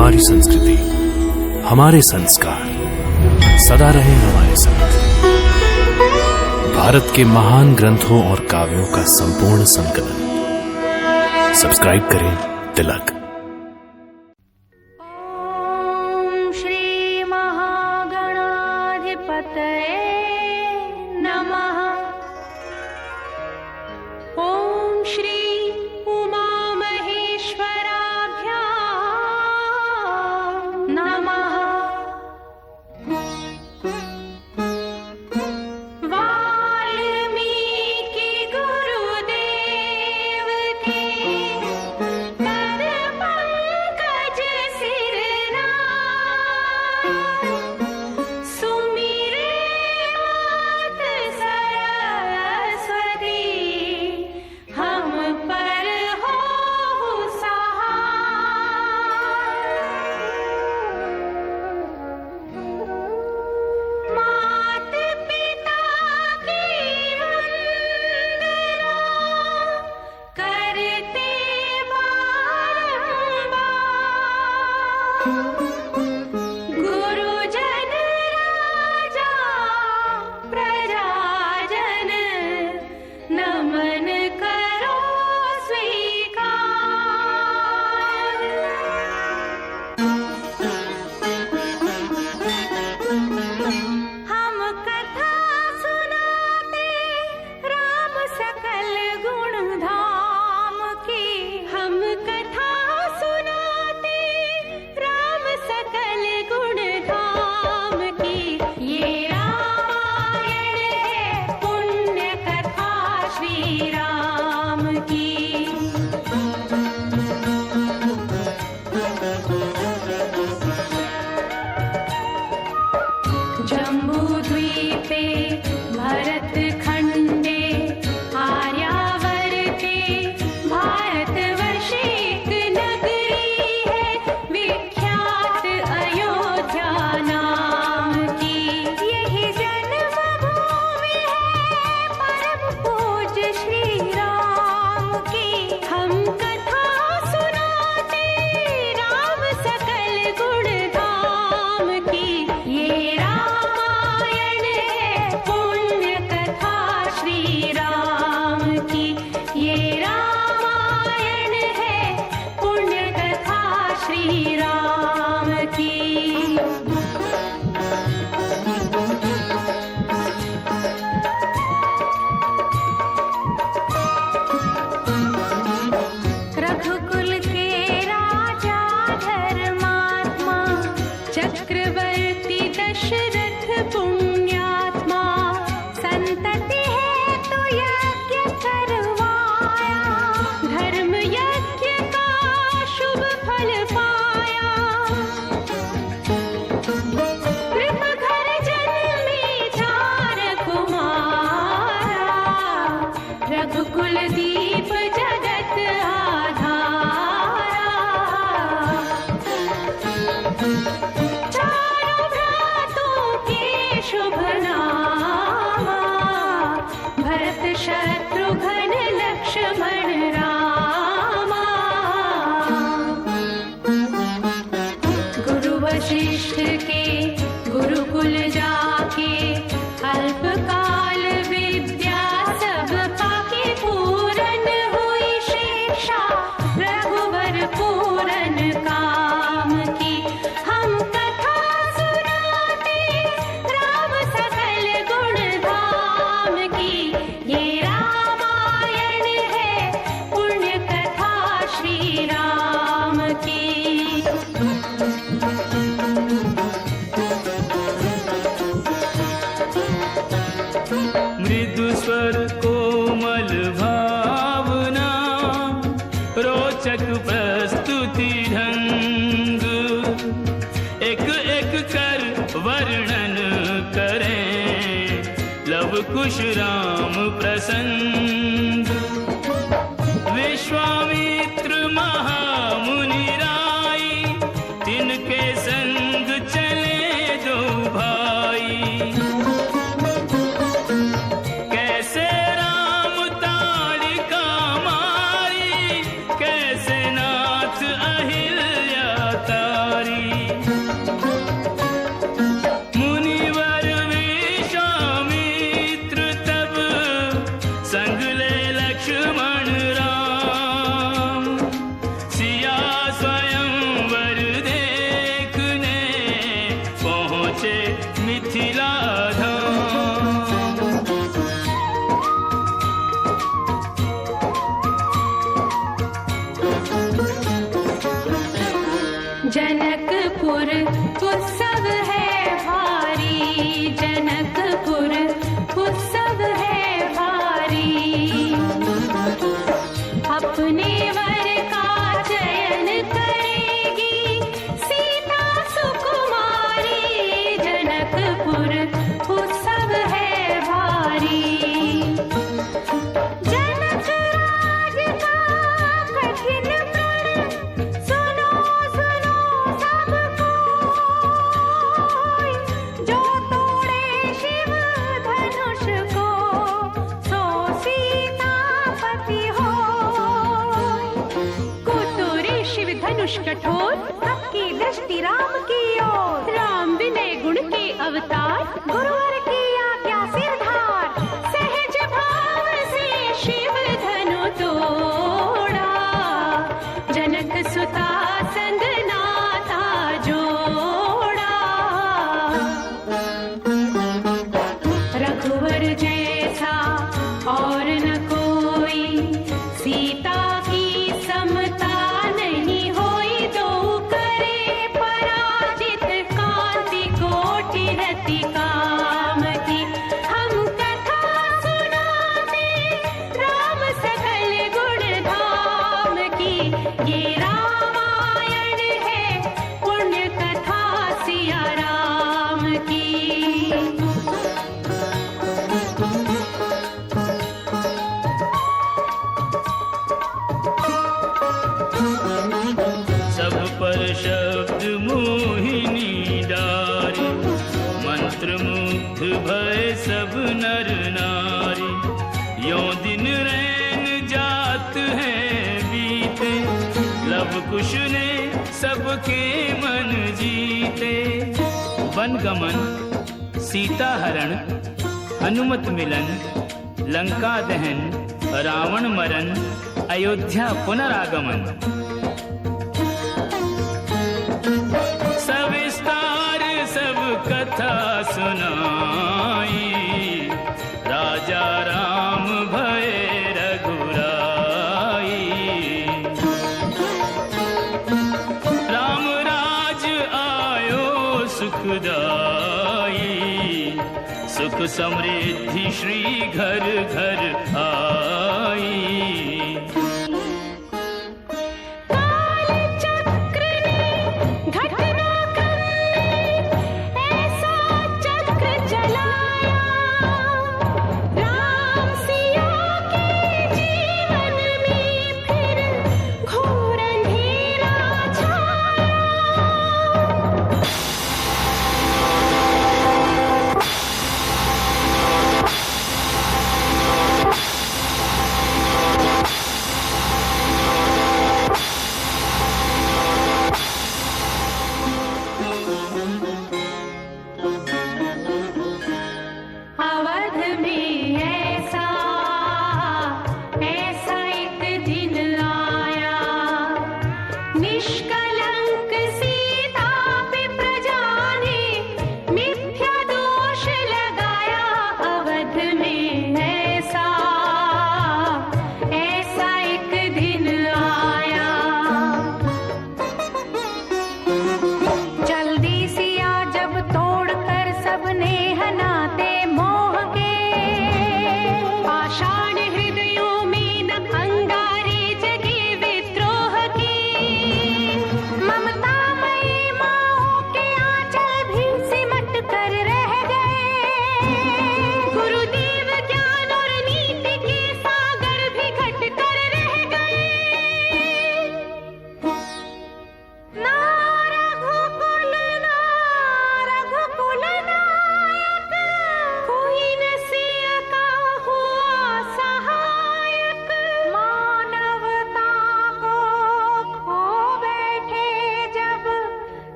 हमारी संस्कृति, हमारे संस्कार सदा रहे हमारे साथ। भारत के महान ग्रंथों और काव्यों का संपूर्ण संकलन। सब्सक्राइब करें तिलक। ओम श्री महागणाधिपतये नमः। ओम श्री उमा महेश्वराभ्यां नमः। वाल्मीकि गुरुदेव के पद पंकज सिरना, सुमिरे मात सरस्वती, हम पर हो सहाय। मात पिता की वंदना करते बारंबार। गुरुजन राजा प्रजाजन, नमन करो स्वीकार। हम कथा सुनाते राम सकल गुण धाम की। हम कथा सुनाते राम सकल गुण धाम की। ये रामायण है पुण्य कथा श्री राम की। जम्बूद्वीपे भरत खंडे, आर्यावर्ते भारतवर्षे एक नगरी है विख्यात अयोध्या नाम की। यही जन्मभूमि है परम पूज्य श्री राम की। हम कथा सुनाते राम सकल गुण धाम की। ये रामायण है पुण्य कथा श्री राम की। ये रामायण है पुण्य कथा श्री राम की। रघुकुल के राजा धर्मात्मा, चक्रवर्ती दशरथ पुण्यात्मा। संतति है तो यज्ञ करवाया, धर्म यज्ञ का शुभ फल पाया। कृप घर जन्मे चार कुमारा, रघुकुल दीप जगत आधारा। चारों भ्रातों के शुभ नामा, भरत शत्रुघ्न लक्ष्मण रामा। गुरु वशिष्ठ के गुरुकुल जाके, अल्पकाल विद्या सब पाके। पूरन हुई शिक्षा रघुवर पूरन काम की। हम कथा सुनाते राम सकल गुण धाम की। ये रामायण है पुण्य कथा श्री राम की। मृदु स्वर कोमल भावना, रोचक प्रस्तुति ढंग। एक एक कर वर्णन करें लव कुश राम प्रसंग। विश्वामित्र महामुनि राई, तिनके संग चले दो भाई। कैसे राम ताड़िका मारी, कैसे नाथ अहिल्या तारी। जनकपुर उत्सव है भारी, जनकपुर उत्सव है भारी। अपने वर का चयन करेगी सीता सुकुमारी, जनकपुर उत्सव है भारी। जनक राज का कठिन प्रण सुनो सुनो सब कोई, जो तोड़े शिव धनुष को सो सीतापति होय। कुतुरे शिव धनुष कठोर, सबकी दृष्टि राम की ओर। राम विनय गुण के अवतार, गुरुवर की आज्ञा सिरधार। सहज भाव से शिव धनु तोड़ा, जनक सुता संग नाता जोड़ा। रघुवर जैसा और न कोई, सीता की समता नहीं होई। दो करे पराजित, कांति कोटि रति काम की। हम कथा सुनाते राम सकल गुण धाम की। ये रामायण है पुण्य कथा सिया राम की। सब पर शब्द मोहिनी डारी, मंत्र मुग्ध भय सब नर नारी। यों दिन रैन जात हैं बीते, लव कुश ने सबके मन जीते। वन गमन, सीता हरण, हनुमत मिलन, लंका दहन, रावण मरण, अयोध्या पुनरागमन। सविस्तार सब कथा सुनाई, राजा राम भय रघुराई। राम राज आयो सुखदाई, सुख समृद्धि श्री घर घर आई। काल चक्र ने घटनाक्रम में ऐसा चक्र चलाया, राम सिया के जीवन में फिर घोर अंधेरा छाया।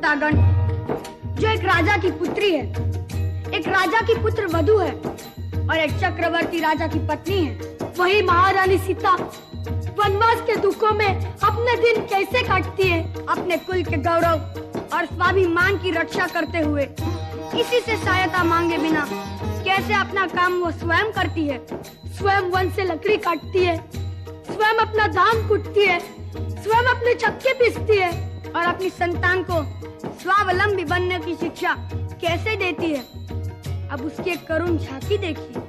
श्रोतागण, जो एक राजा की पुत्री है, एक राजा की पुत्र वधू है और एक चक्रवर्ती राजा की पत्नी है, वही महारानी सीता वनवास के दुखों में अपने दिन कैसे काटती है, अपने कुल के गौरव और स्वाभिमान की रक्षा करते हुए किसी से सहायता मांगे बिना कैसे अपना काम वो स्वयं करती है। स्वयं वन से लकड़ी काटती है, स्वयं अपना धान कूटती है, स्वयं अपने चक्के पीसती है और अपनी संतान को स्वावलंबी बनने की शिक्षा कैसे देती है। अब उसकी एक करुण झांकी देखिए।